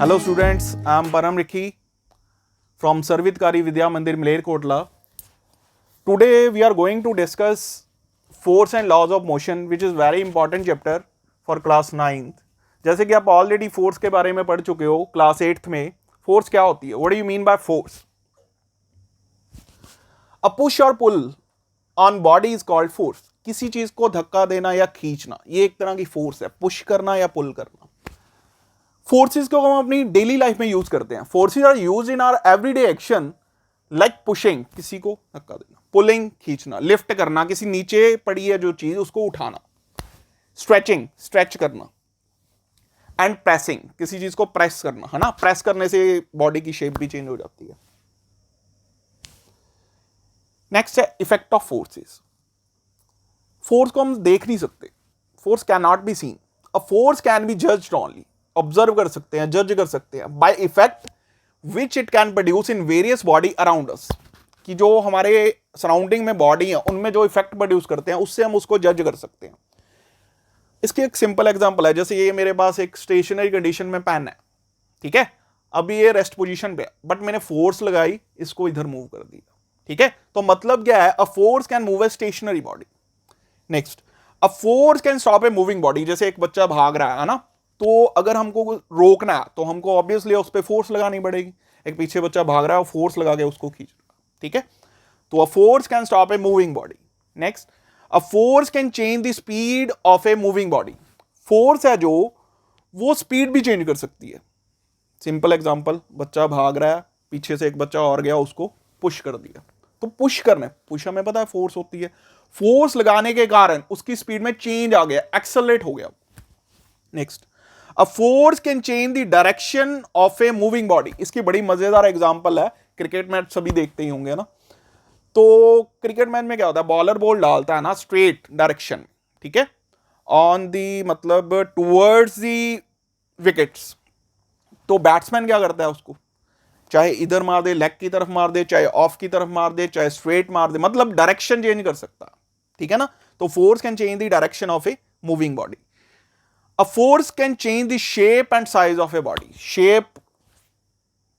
Hello students, I am Param Rikhi from Sarvitkari Vidya Mandir Malerkotla. Today we are going to discuss force and laws of motion, which is very important chapter for class 9th. जैसे कि आप already force के बारे में पढ़ चुके हो class 8th में. फोर्स क्या होती है? What do you mean by force? A push और pull on body is called force. किसी चीज को धक्का देना या खींचना, ये एक तरह की फोर्स है. पुश करना या पुल करना. फोर्सेस को हम अपनी डेली लाइफ में यूज करते हैं. Forces are use in our everyday action, like pushing, किसी को धक्का देना, पुलिंग, खींचना, लिफ्ट करना, किसी नीचे पड़ी है जो चीज उसको उठाना, स्ट्रेचिंग, स्ट्रेच करना, एंड प्रेसिंग, किसी चीज को प्रेस करना, है ना. प्रेस करने से बॉडी की शेप भी चेंज हो जाती है. नेक्स्ट है इफेक्ट ऑफ फोर्सेस. फोर्स को हम देख नहीं सकते. Force can not be seen. A force can be judged only. Observe कर सकते हैं, जज कर सकते हैं by effect which it can produce in various body around us. कि जो हमारे सराउंडिंग में बॉडी है उनमें जो इफेक्ट प्रोड्यूस करते हैं उससे हम उसको जज कर सकते हैं. इसकी एक सिंपल एग्जांपल है. जैसे ये मेरे पास एक स्टेशनरी कंडीशन में पेन है, ठीक है. अभी ये रेस्ट पोजीशन पे है, बट मैंने फोर्स लगाई, इसको इधर मूव कर दिया, ठीक है. तो मतलब क्या है? अ force can move A stationary body. Next, a force can stop a moving body. जैसे एक बच्चा भाग रहा है ना, तो अगर हमको रोकना है तो हमको ऑब्वियसली उस पर फोर्स लगानी पड़ेगी. एक पीछे बच्चा भाग रहा है, फोर्स लगा के उसको खींच रहा है, ठीक है. तो अ force can stop a moving body. Next, a force can change the speed of a moving body. Force है जो वो स्पीड भी चेंज कर सकती है. सिंपल एग्जांपल, बच्चा भाग रहा है, पीछे से एक बच्चा और गया, उसको पुश कर दिया. तो पुश करना, पुश हमें पता है फोर्स होती है. फोर्स लगाने के कारण उसकी स्पीड में चेंज आ गया, एक्सेलरेट हो गया. Next, a force can change the direction of a moving body. इसकी बड़ी मजेदार एग्जांपल है, क्रिकेट मैच सभी देखते ही होंगे ना. तो क्रिकेट मैच में क्या होता है? बॉलर बॉल डालता है ना स्ट्रेट डायरेक्शन, ठीक है, ऑन दी मतलब टुवर्ड्स दी विकेट्स. तो बैट्समैन क्या करता है? उसको चाहे इधर मार दे, लेग की तरफ मार दे, चाहे ऑफ की तरफ मार दे, चाहे स्ट्रेट मार दे, मतलब डायरेक्शन चेंज कर सकता है, ठीक है ना. तो force can change the direction of a moving body. A force can change the shape and size of a body. Shape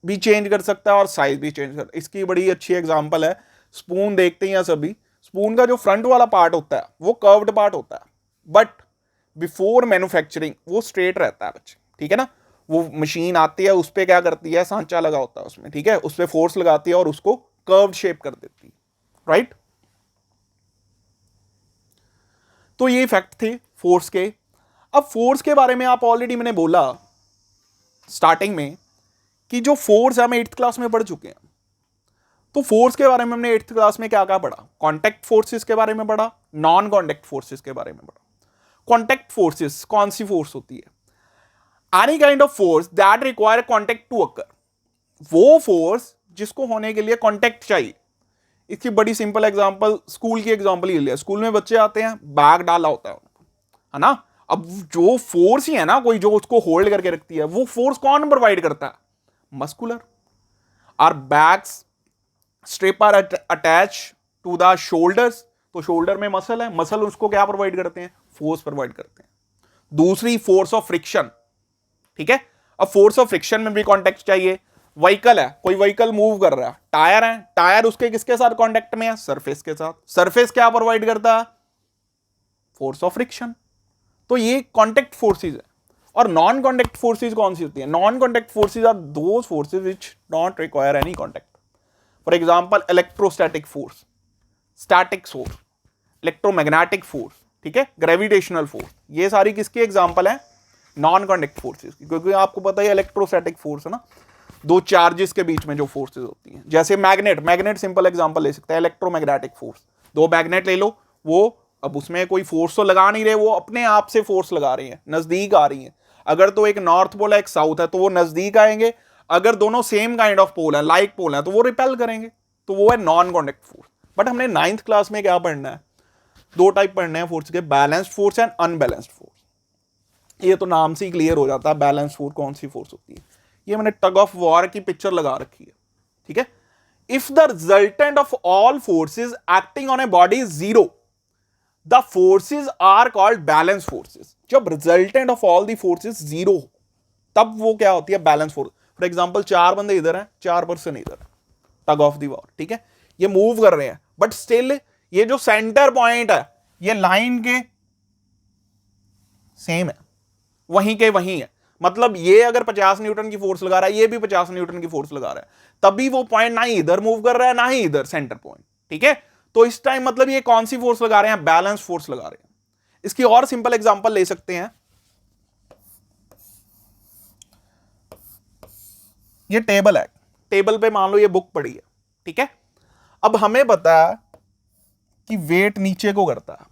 भी चेंज कर सकता है और साइज भी चेंज कर. इसकी बड़ी अच्छी एग्जांपल है, स्पून देखते हैं सभी. स्पून का जो फ्रंट वाला पार्ट होता है वो कर्व्ड पार्ट होता है, बट बिफोर मैन्युफैक्चरिंग वो स्ट्रेट रहता है बच्चे, ठीक है ना. वो मशीन आती है, उस पर क्या करती है? सांचा लगा होता है उसमें, ठीक है, उस पर फोर्स लगाती है और उसको कर्व्ड शेप कर देती है, राइट. तो ये इफेक्ट थे फोर्स के. अब फोर्स के बारे में आप ऑलरेडी मैंने बोला स्टार्टिंग में कि जो फोर्स है हम 8th क्लास में पढ़ चुके हैं. तो फोर्स के बारे में हमने 8th क्लास में क्या क्या पढ़ा? कॉन्टैक्ट फोर्सेस के बारे में पढ़ा, नॉन कॉन्टैक्ट फोर्सेस के बारे में पढ़ा. कॉन्टैक्ट फोर्सेस कौन सी फोर्स होती है? Any kind of force that require contact to occur. वो फोर्स जिसको होने के लिए कॉन्टैक्ट चाहिए. इसकी बड़ी सिंपल एग्जांपल, स्कूल की एग्जांपल ही लिया. स्कूल में बच्चे आते हैं, बैग डाला होता है उनको, है ना. अब जो फोर्स ही है ना कोई जो उसको होल्ड करके रखती है, वो फोर्स कौन प्रोवाइड करता है? Muscular. Our bags strip are attach to the shoulders. तो शोल्डर में मसल है, मसल उसको क्या प्रोवाइड करते हैं? फोर्स प्रोवाइड करते हैं. दूसरी, फोर्स ऑफ फ्रिक्शन, ठीक है. अब फोर्स ऑफ फ्रिक्शन में भी कॉन्टैक्ट चाहिए. व्हीकल है, कोई व्हीकल मूव कर रहा है, टायर है, टायर उसके किसके साथ कॉन्टैक्ट में है? सरफेस के साथ. सरफेस क्या प्रोवाइड करता है? Force of friction. तो ये कॉन्टैक्ट फोर्सेस है. और नॉन कॉन्टैक्ट फोर्सेस कौन सी होती है? Non contact forces are those forces which don't require any contact. For example, electrostatic force, static force, electromagnetic force, ठीक है, ग्रेविटेशनल फोर्स. ये सारी किसकी एग्जांपल है? Non contact forces. क्योंकि आपको पता है इलेक्ट्रोस्टैटिक फोर्स है ना, दो चार्जेस के बीच में जो फोर्सेस होती हैं. जैसे मैग्नेट, मैग्नेट सिंपल एग्जांपल ले सकते हैं. इलेक्ट्रोमैग्नेटिक फोर्स, दो मैग्नेट ले लो, वो अब उसमें कोई फोर्स तो लगा नहीं रहे, वो अपने आप से फोर्स लगा रही है, नजदीक आ रही है. अगर तो एक नॉर्थ पोल है एक साउथ है तो वो नजदीक आएंगे. अगर दोनों सेम काइंड ऑफ पोल है, लाइक पोल है, तो वो रिपेल करेंगे. तो वो है नॉन कॉन्टैक्ट फोर्स. बट हमने 9th क्लास में क्या पढ़ना है? दो टाइप पढ़ने हैं फोर्स के, balanced force and unbalanced force. ये तो नाम से ही क्लियर हो जाता है बैलेंस फोर्स कौन सी फोर्स होती है. ये मैंने टग ऑफ वॉर की पिक्चर लगा रखी है, ठीक है. If the resultant of all forces acting on a body is zero, the forces are called balance forces. जब resultant of all the forces zero तब वो क्या होती है, बैलेंस फोर्स। फॉर एग्जांपल 4 बंदे इधर हैं, 4 पर्सन इधर, टग ऑफ द वॉर, ठीक है, ये मूव कर रहे हैं, बट स्टिल ये जो सेंटर पॉइंट है ये लाइन के सेम है, वहीं के वहीं है। मतलब ये अगर 50 न्यूटन की फोर्स लगा रहा है, ये भी 50 न्यूटन की फोर्स लगा रहा है, तभी वो पॉइंट ना ही इधर मूव कर रहा है ना ही इधर सेंटर पॉइंट, ठीक है। तो इस टाइम मतलब ये कौन सी फोर्स लगा रहे हैं, बैलेंस फोर्स लगा रहे हैं। इसकी और सिंपल एग्जांपल ले सकते हैं, ये टेबल है, टेबल पे मान लो ये बुक पड़ी है, ठीक है। अब हमें पता है कि वेट नीचे को करता है,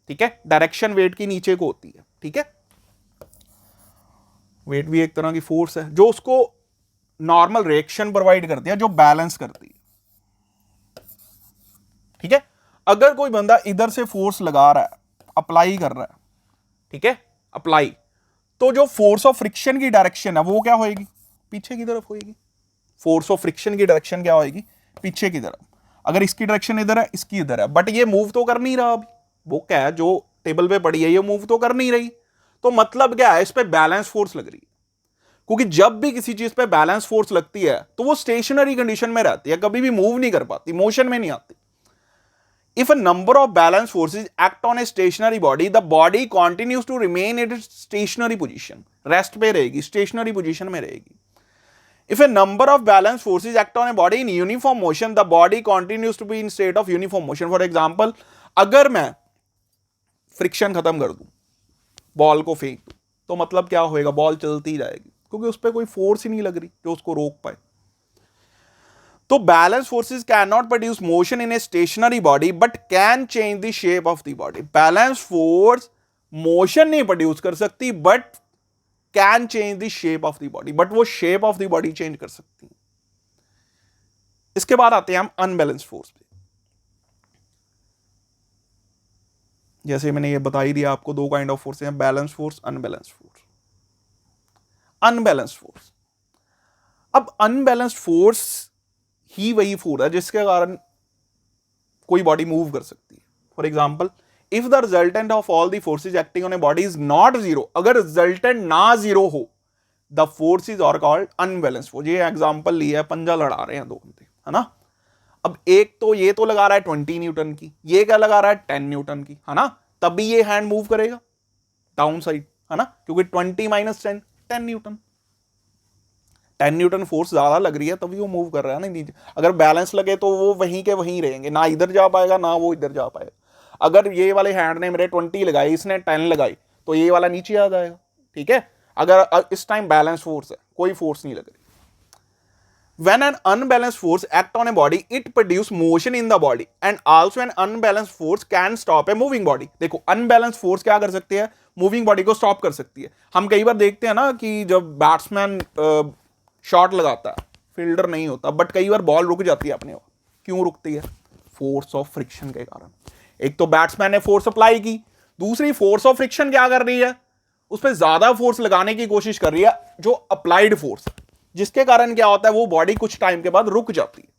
ठीक है, डायरेक्शन वेट की नीचे को होती है, ठीक है। वेट भी एक तरह की फोर्स है जो उसको नॉर्मल रिएक्शन प्रोवाइड करती है, जो बैलेंस करती है, ठीक है। अगर कोई बंदा इधर से फोर्स लगा रहा है, अप्लाई कर रहा है, ठीक है, अप्लाई, तो जो फोर्स ऑफ फ्रिक्शन की डायरेक्शन है वो क्या होएगी, पीछे की तरफ होएगी। फोर्स ऑफ फ्रिक्शन की डायरेक्शन क्या होएगी, पीछे की तरफ। अगर इसकी डायरेक्शन इधर है, इसकी इधर है, बट ये मूव तो कर नहीं रहा अभी, वो क्या है जो टेबल पे पड़ी है ये मूव तो कर नहीं रही, तो मतलब क्या है, इस पे बैलेंस फोर्स लग रही है। क्योंकि जब भी किसी चीज पे बैलेंस फोर्स लगती है तो वो स्टेशनरी कंडीशन में रहती है, कभी भी मूव नहीं कर पाती, मोशन में नहीं आती। If a number of balance forces act on a stationary body, the body continues to remain in its stationary position. Rest पे रहेगी, stationary position में रहेगी. If a number of balance forces act on a body in uniform motion, the body continues to be in state of uniform motion. For example, अगर मैं friction खत्म कर दूं, ball को फेंक दूं, तो मतलब क्या होएगा, बॉल चलती जाएगी, क्योंकि उस पर कोई फोर्स ही नहीं लग रही जो उसको रोक पाए। तो balance forces can not produce motion in a stationary body but can change the shape of the body. Balance force motion नहीं प्रोड्यूस कर सकती but can change the shape of the body, but वो shape of the body change कर सकती है। इसके बाद आते हैं हम अनबैलेंस फोर्स पे। जैसे मैंने ये बता ही दिया आपको, दो काइंड ऑफ फोर्स हैं, balance force, unbalance force. Unbalance force, अब अनबैलेंस्ड फोर्स ही वही फोर्स है जिसके कारण कोई बॉडी मूव कर सकती है। For example, if the resultant of all the forces acting on a body is not zero, अगर रिजल्टेंट ना जीरो हो, the forces are called unbalanced force. ये एग्जांपल लिया है, पंजा लड़ा रहे हैं दो बंदे, है ना। अब एक तो ये तो लगा रहा है 20 न्यूटन की, ये क्या लगा रहा है 10 न्यूटन की, है ना, तभी ये हैंड मूव करेगा डाउन साइड, है ना, क्योंकि 20 माइनस 10 10 न्यूटन, 10 न्यूटन फोर्स ज्यादा लग रही है तभी वो मूव कर रहा है ना नीचे। अगर बैलेंस लगे तो वो वहीं के वहीं रहेंगे, ना इधर जा पाएगा ना वो इधर जा पाएगा। अगर ये वाले हैंड ने मेरे 20 लगाई, इसने 10 लगाई, तो ये वाला नीचे आ जाएगा, ठीक है। अगर इस टाइम बैलेंस फोर्स है, कोई फोर्स नहीं लग रही। When an unbalanced force act on a body, it produce motion in the body, and also an unbalanced force can stop a moving body. देखो, unbalanced force क्या कर सकती है, मूविंग बॉडी को स्टॉप कर सकती है। हम कई बार देखते हैं ना कि जब बैट्समैन शॉट लगाता है, फील्डर नहीं होता, बट कई बार बॉल रुक जाती है अपने आप। क्यों रुकती है, फोर्स ऑफ फ्रिक्शन के कारण। एक तो बैट्समैन ने फोर्स अप्लाई की, दूसरी फोर्स ऑफ फ्रिक्शन क्या कर रही है, उस पर ज्यादा फोर्स लगाने की कोशिश कर रही है, जो अप्लाइड फोर्स, जिसके कारण क्या होता है, वो बॉडी कुछ टाइम के बाद रुक जाती है।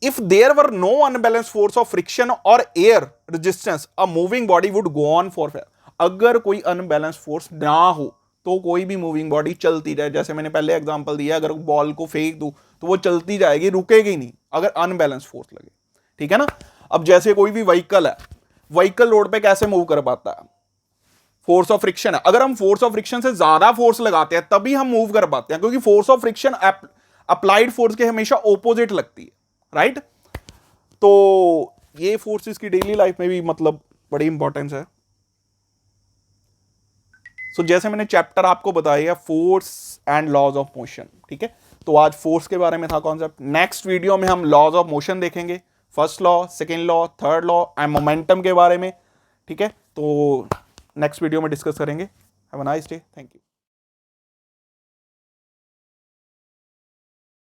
If there were no unbalanced force of friction or air resistance, a moving body would go on forever. अगर कोई अनबैलेंस फोर्स ना हो तो कोई भी मूविंग बॉडी चलती जाए। जैसे मैंने पहले एग्जांपल दिया, अगर बॉल को फेंक दूं तो वो चलती जाएगी, रुकेगी नहीं अगर अनबैलेंस फोर्स लगे, ठीक है ना। अब जैसे कोई भी व्हीकल है, व्हीकल रोड पे कैसे मूव कर पाता है, फोर्स ऑफ फ्रिक्शन है। अगर हम फोर्स ऑफ फ्रिक्शन से ज्यादा फोर्स लगाते हैं तभी हम मूव कर पाते हैं, क्योंकि force of friction applied force के हमेशा ओपोजिट लगती है, राइट। तो ये फोर्सेस की डेली लाइफ में भी मतलब बड़ी इंपॉर्टेंस है। सो जैसे मैंने चैप्टर आपको बताया, force and laws of motion, ठीक है। तो आज फोर्स के बारे में था कॉन्सेप्ट। नेक्स्ट वीडियो में हम लॉज ऑफ मोशन देखेंगे, first law, second law, third law and momentum के बारे में, ठीक है। तो नेक्स्ट वीडियो में डिस्कस करेंगे। Have a nice day, thank you.